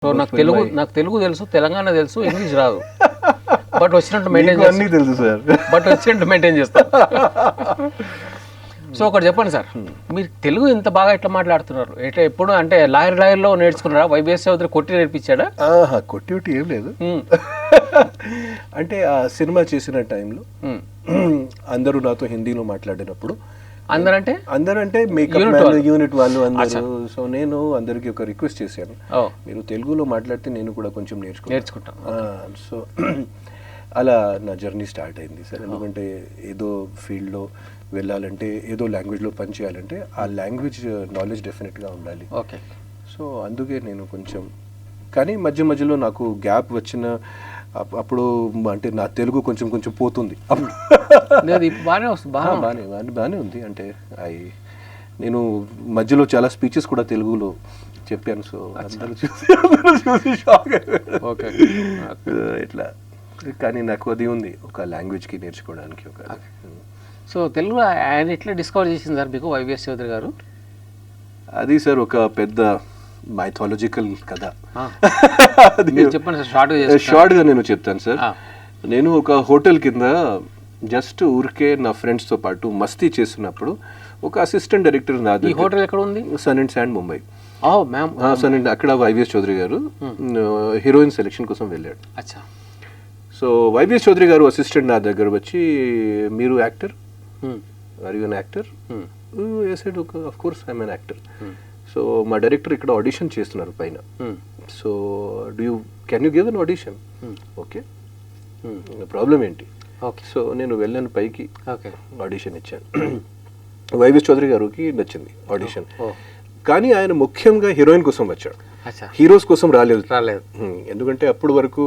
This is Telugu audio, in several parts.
సో నాకు తెలుగు తెలుసు, తెలంగాణ తెలుసు, ఇంగ్లీష్ రాదు. బట్ వచ్చినట్టు మెయింటైన్ అన్నీ తెలుసు సార్. బట్ వచ్చినట్టు మెయింటైన్ చేస్తాను. సో ఒకటి చెప్పండి సార్, మీరు తెలుగు ఇంత బాగా ఎట్లా మాట్లాడుతున్నారు? ఎట్లా ఎప్పుడు అంటే లాయర్లో నేర్చుకున్నారా? వైవిఎస్ చౌదరి కొట్టి నేర్పించాడా? కొట్టి ఏం లేదు. అంటే ఆ సినిమా చేసిన టైంలో అందరూ నాతో హిందీలో మాట్లాడినప్పుడు, అందరంటే మేకప్ యూనిట్ వాళ్ళు అందరూ. సో నేను అందరికి ఒక రిక్వెస్ట్ చేశాను, మీరు తెలుగులో మాట్లాడితే నేను కూడా కొంచెం నేర్చుకుంటాను. సో అలా నా జర్నీ స్టార్ట్ అయింది సార్. ఎందుకంటే ఏదో ఫీల్డ్లో వెళ్ళాలంటే, ఏదో లాంగ్వేజ్లో పని చేయాలంటే ఆ లాంగ్వేజ్ నాలెడ్జ్ డెఫినెట్గా ఉండాలి. ఓకే. సో అందుకే నేను కొంచెం, కానీ మధ్యలో నాకు గ్యాప్ వచ్చిన అప్పుడు అంటే నా తెలుగు కొంచెం పోతుంది. బాగానే ఉంది. అంటే నేను మధ్యలో చాలా స్పీచెస్ కూడా తెలుగులో చెప్పాను. సో అందరూ చూసి షాక్ ఇట్లా. కానీ నాకు అది ఉంది, ఒక లాంగ్వేజ్కి నేర్చుకోవడానికి ఒక. సో తెలుగు ఆయన ఎట్లా డిస్కవర్ చేసింది సార్ మీకు వైవిఎస్ చౌదరి గారు? అది సార్ ఒక పెద్ద మైథాలజికల్ కథ. చెప్పండి షార్ట్గా నేను చెప్తాను సార్. నేను ఒక హోటల్ కింద జస్ట్ ఊరికే నా ఫ్రెండ్స్తో పాటు మస్తీ చేస్తున్నప్పుడు ఒక అసిస్టెంట్ డైరెక్టర్ నా దగ్గర. ఈ హోటల్ ఎక్కడ ఉంది? Sun and Sand, Mumbai. Sun and అక్కడ వైవిఎస్ చౌదరి గారు హీరోయిన్ సెలెక్షన్ కోసం వెళ్ళాడు. అచ్చా. సో వైవిఎస్ చౌదరి గారు అసిస్టెంట్ నా దగ్గర వచ్చి, మీరు actor? Are you an actor? Of course I'm an actor. So మా డైరెక్టర్ ఇక్కడ ఆడిషన్ చేస్తున్నారు పైన. So can you give an audition? Okay, problem ఏంటి? ఓకే. సో నేను వెళ్ళాను పైకి, ఓకే, ఆడిషన్ ఇచ్చాను. వైవిఎస్ చౌదరి గారికి నచ్చింది ఆడిషన్. కానీ ఆయన ముఖ్యంగా హీరోయిన్ కోసం వచ్చాడు, హీరోస్ కోసం రాలేదు. ఎందుకంటే అప్పుడు వరకు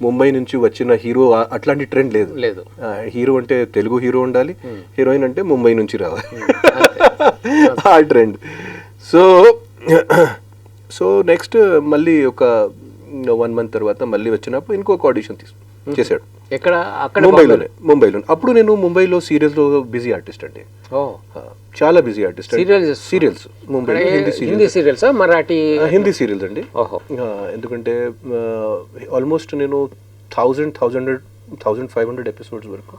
ముంబై నుంచి వచ్చిన హీరో అట్లాంటి ట్రెండ్ లేదు. హీరో అంటే తెలుగు హీరో ఉండాలి, హీరోయిన్ అంటే ముంబై నుంచి రావాలి, ఆ ట్రెండ్. సో నెక్స్ట్ మళ్ళీ ఒక 1 month తర్వాత మళ్ళీ వచ్చినప్పుడు ఇంకొక ఆడిషన్ చేశాడు. ఎక్కడ? అక్కడ ముంబైలో. అప్పుడు నేను ముంబైలో సీరియల్స్లో బిజీ ఆర్టిస్ట్ అండి, చాలా బిజీ ఆర్టిస్ట్. సీరియల్స్ ముంబైలో, హిందీ సీరియల్స్, మరాఠీ, హిందీ సీరియల్స్ అండి. ఎందుకంటే ఆల్మోస్ట్ నేను 1500 ఎపిసోడ్స్ వరకు.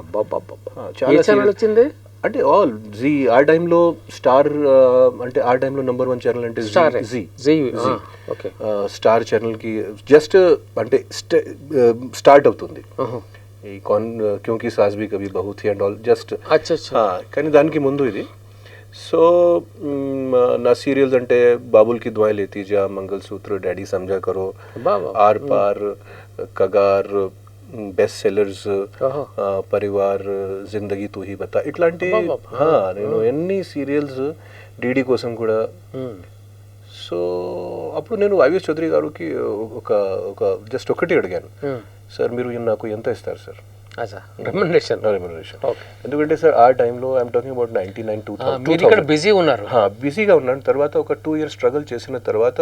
చాలా ఛానల్ వచ్చింది అంటే ఆల్ జీ. ఆ టైంలో స్టార్, అంటే ఆ టైంలో నెంబర్ 1 ఛానల్ అంటే జీ. స్టార్ ఛానల్కి జస్ట్ అంటే స్టార్ట్ అవుతుంది ఈ Kyunki Saas Bhi Kabhi Bahu Thi and all, just. కానీ దానికి ముందు ఇది. సో నా సీరియల్స్ అంటే బాబుల్ కి దుఆయ్ లేతీ జా, మంగళసూత్ర, డాడీ సమझा करो, ఆర్ పార్, కగార్, బెస్ట్ సెల్లర్స్, పరివార్, జిందగీ తూ హీ బతా, ఇట్లాంటి నేను ఎన్ని సీరియల్స్ డీడీ కోసం కూడా. సో అప్పుడు నేను వైవిఎస్ చౌదరి గారికి ఒక జస్ట్ ఒకటి అడిగాను, సార్ మీరు నాకు ఎంత ఇస్తారు సార్ రెమ్యునరేషన్? ఎందుకంటే సార్ ఆ టైంలో ఐఎమ్ టాకింగ్ అబౌట్ 1999. బిజీగా ఉన్నాను. తర్వాత ఒక 2 years స్ట్రగుల్ చేసిన తర్వాత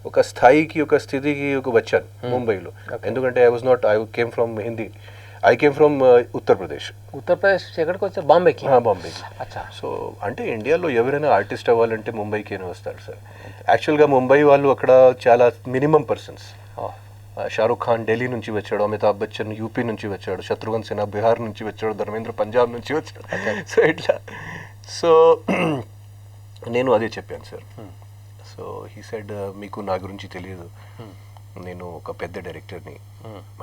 ఒక స్థాయికి, ఒక స్థితికి వచ్చాను ముంబైలో. ఎందుకంటే I came from Hindi, I came from Uttar Pradesh. ఎక్కడికి వచ్చారు? బాంబేకి. సో అంటే ఇండియాలో ఎవరైనా ఆర్టిస్ట్ అవ్వాలంటే ముంబైకి వస్తారు సార్. యాక్చువల్గా ముంబై వాళ్ళు అక్కడ చాలా మినిమం పర్సన్స్. షారూక్ ఖాన్ ఢిల్లీ నుంచి వచ్చాడు, అమితాబ్ బచ్చన్ యూపీ నుంచి వచ్చాడు, శత్రుఘ్న సిన్హా బీహార్ నుంచి వచ్చాడు, ధర్మేంద్ర పంజాబ్ నుంచి వచ్చాడు. సో ఇట్లా. సో నేను అదే చెప్పాను సార్. సో హీ సెడ్, మీకు నా గురించి తెలియదు, నేను ఒక పెద్ద డైరెక్టర్ని,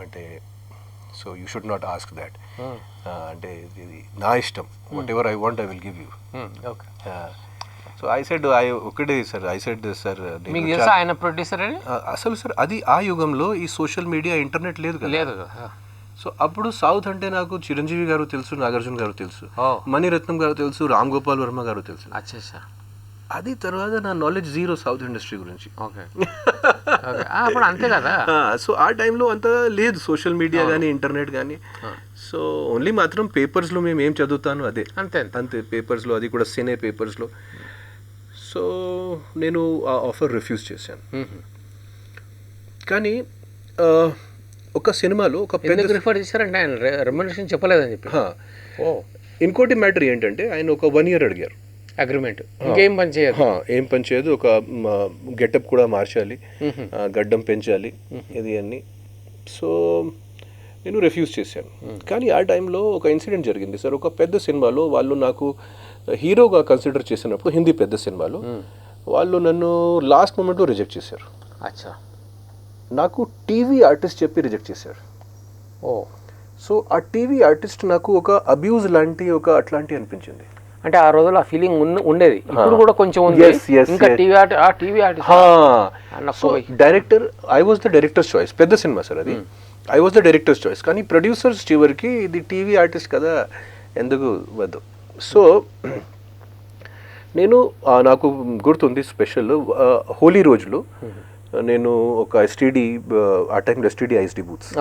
అంటే so you should not ask that. అంటే ఇది నా ఇష్టం, what ever I want I will give you. So I said, ఒకటే సార్, ఐ సెడ్ సార్, ఆయన ప్రొడ్యూసర్ అని అసలు సార్ అది ఆ యుగంలో ఈ సోషల్ మీడియా, ఇంటర్నెట్ లేదు కదా. సో అప్పుడు సౌత్ అంటే నాకు చిరంజీవి గారు తెలుసు, నాగార్జున గారు తెలుసు, మణిరత్నం గారు తెలుసు, రామ్ గోపాల్ వర్మ గారు తెలుసు. అది తర్వాత నా నాలెడ్జ్ జీరో సౌత్ ఇండస్ట్రీ గురించి. అప్పుడు అంతే కదా. సో ఆ టైంలో అంత లేదు సోషల్ మీడియా కానీ, ఇంటర్నెట్ కానీ. సో ఓన్లీ మాత్రం పేపర్స్లో మేము ఏం చదువుతాను అదే, అంతే పేపర్స్లో, అది కూడా సినే పేపర్స్లో. సో నేను ఆ ఆఫర్ రిఫ్యూజ్ చేశాను. కానీ ఒక సినిమాలో ఒక పెద్ద రిఫర్ చేశారంటే ఆయన రెమ్యునరేషన్ చెప్పలేదని చెప్పి. ఇంకోటి మ్యాటర్ ఏంటంటే ఆయన ఒక 1 year అడిగారు. అగ్రిమెంట్, ఇంకేం పని చేయదు. ఏం పని చేయదు, ఒక గెటప్ కూడా మార్చాలి, గడ్డం పెంచాలి, ఇది అన్నీ. సో నేను రిఫ్యూజ్ చేశాను. కానీ ఆ టైంలో ఒక ఇన్సిడెంట్ జరిగింది సార్. ఒక పెద్ద సినిమాలో వాళ్ళు నాకు హీరోగా కన్సిడర్ చేసినప్పుడు, హిందీ పెద్ద సినిమాలో వాళ్ళు నన్ను లాస్ట్ మూమెంట్లో రిజెక్ట్ చేశారు. అచ్చా. నాకు టీవీ ఆర్టిస్ట్ చెప్పి రిజెక్ట్ చేశారు. ఓ. సో ఆ టీవీ ఆర్టిస్ట్ నాకు ఒక అబ్యూజ్ లాంటి, ఒక అట్లాంటి అనిపించింది. అంటే ఆ రోజుల్లో ఆ ఫీలింగ్ ఉండేది, ఇప్పుడు కూడా కొంచెం ఉంది. ఇంకా TV artist. So director, I was the directors choice. పెద్ద సినిమా సార్ అది, I was the directors choice. కానీ ప్రొడ్యూసర్స్ చివరికి ఇది టీవీ ఆర్టిస్ట్ కదా, ఎందుకు వద్దు. సో నేను నాకు గుర్తుంది స్పెషల్ హోలీ రోజులు నేను ఒక ఎస్టీడీ, ఆ టైంలో STD ISD booths,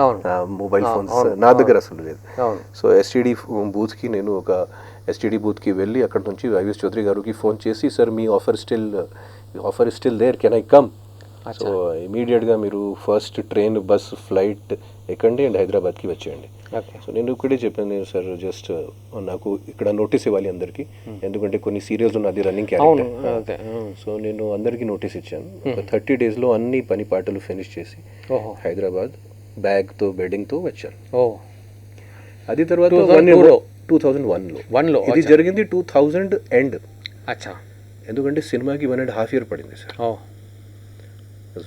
mobile phones నా దగ్గర అసలు లేదు. సో ఎస్టీడీ బూత్కి నేను ఒక ఎస్టీడీ బూత్కి వెళ్ళి అక్కడ నుంచి వైవిఎస్ చౌదరి గారికి ఫోన్ చేసి, సార్ మీ offer still there, can I come? So ఇమీడియట్గా మీరు ఫస్ట్ ట్రైన్, బస్, ఫ్లైట్ ఎక్కండి అండ్ హైదరాబాద్కి వచ్చేయండి. సో నేను ఇక్కడే చెప్పాను, నేను సార్ జస్ట్ నాకు ఇక్కడ నోటీస్ ఇవ్వాలి అందరికీ, ఎందుకంటే కొన్ని సీరియల్స్ ఉన్నది రన్నింగ్ క్యారెక్టర్. సో నేను అందరికీ నోటీస్ ఇచ్చాను. ఒక 30 daysలో అన్ని పని పాటలు ఫినిష్ చేసి హైదరాబాద్ బ్యాగ్తో బెడ్డింగ్తో వచ్చాను. అది తర్వాత 2001లో ఇది జరిగింది. 2000 ఎండ్. అచ్చా. ఎందుకంటే సినిమాకి 1.5 year పడింది సార్.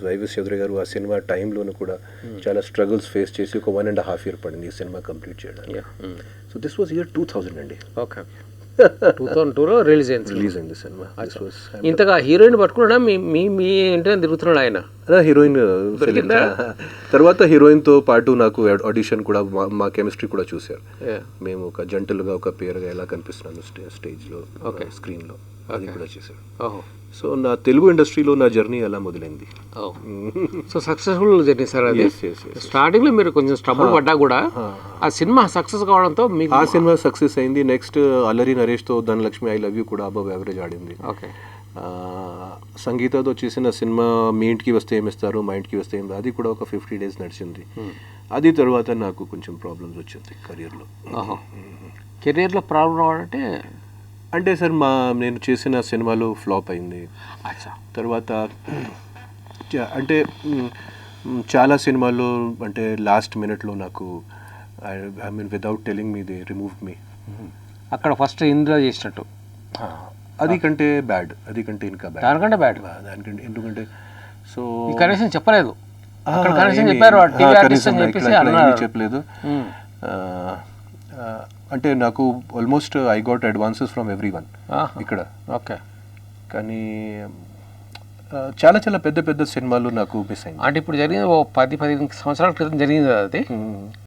వైవిఎస్ చౌదరి గారు ఆ సినిమా టైంలోనూ కూడా చాలా స్ట్రగుల్స్ ఫేస్ చేసి ఒక 1.5 year పడింది ఈ సినిమా కంప్లీట్ చేయడానికి. సో దిస్ వాజ్ ఇయర్ 2000 అండి. ఓకే. 2002లో రిలీజ్ అయింది సినిమా. ఇంతగా హీరోయిన్ పట్టుకున్నాడా మీ ఇంటిని తిరుగుతున్నాడు ఆయన? హీరోయిన్ తర్వాత హీరోయిన్తో పాటు నాకు ఆడిషన్ కూడా, మా కెమిస్ట్రీ కూడా చూశారు. మేము ఒక జంటలుగా, ఒక పేరుగా ఎలా కనిపిస్తున్నాను స్టేజ్లో, స్క్రీన్లో, అది కూడా చేశారు. సో నా తెలుగు ఇండస్ట్రీలో నా జర్నీ అలా మొదలైంది. సో సక్సెస్ఫుల్ జర్నీ సార్ అది. స్టార్టింగ్లో మీరు కొంచెం స్ట్రగుల్ పడ్డా కూడా ఆ సినిమా సక్సెస్ కావడంతో మీకు, ఆ సినిమా సక్సెస్ అయింది. నెక్స్ట్ అల్లరి నరేష్తో ధనలక్ష్మి ఐ లవ్ యూ కూడా అబవ్ యావరేజ్ ఆడింది. ఓకే. సంగీతతో చేసిన సినిమా మీ ఇంటికి వస్తే ఏమిస్తారు, మా ఇంటికి వస్తే ఏమి, అది కూడా ఒక 50 days నడిచింది. అది తర్వాత నాకు కొంచెం ప్రాబ్లమ్స్ వచ్చింది కెరియర్లో. కెరియర్లో ప్రాబ్లం అంటే సార్ నేను చేసిన సినిమాలు ఫ్లాప్ అయింది. తర్వాత అంటే చాలా సినిమాలు అంటే లాస్ట్ మినిట్లో నాకు, I mean without telling me they remove me. అక్కడ ఫస్ట్ ఇందులో చేసినట్టు అది కంటే బ్యాడ్, అది కంటే ఇంకా బ్యాడ్, దానికంటే బ్యాడ్, దానికంటే. ఎందుకంటే సో కనీసం చెప్పలేదు, చెప్పలేదు. అంటే నాకు almost I got advances from everyone ఇక్కడ. ఓకే. కానీ చాలా చాలా పెద్ద పెద్ద సినిమాలు నాకు మిస్ అయింది. అంటే ఇప్పుడు జరిగింది 10-15 సంవత్సరాల క్రితం జరిగింది అది.